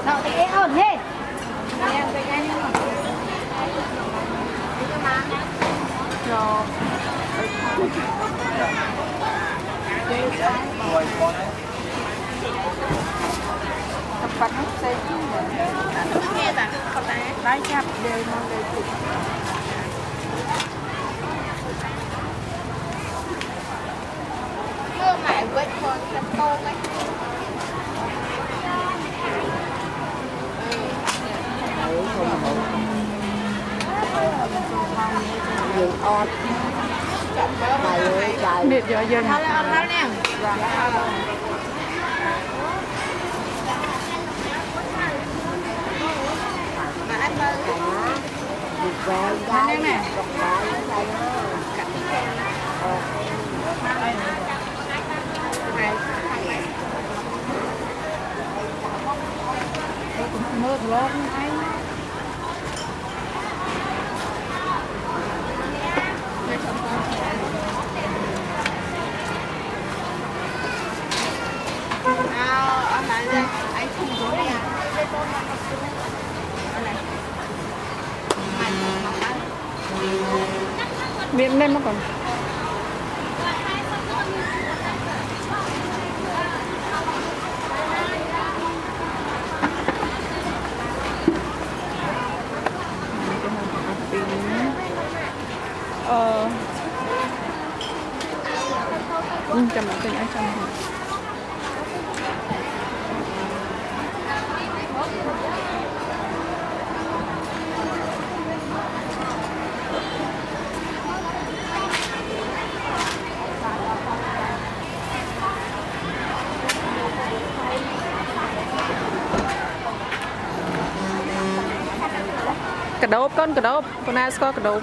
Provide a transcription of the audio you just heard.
Nào thì ổn thế. Tập bắn xe nghe ta không ta lái chập đều mong đều chụp mưa mẹ quên con thành tô ấy dừng on biệt giờ dừng nè mà anh ơi cái nè mưa lớn thấy ở lại đây anh không có đây miệng lên nó còn chầm cái nhãn chầm cà đốp con ai có cà đốp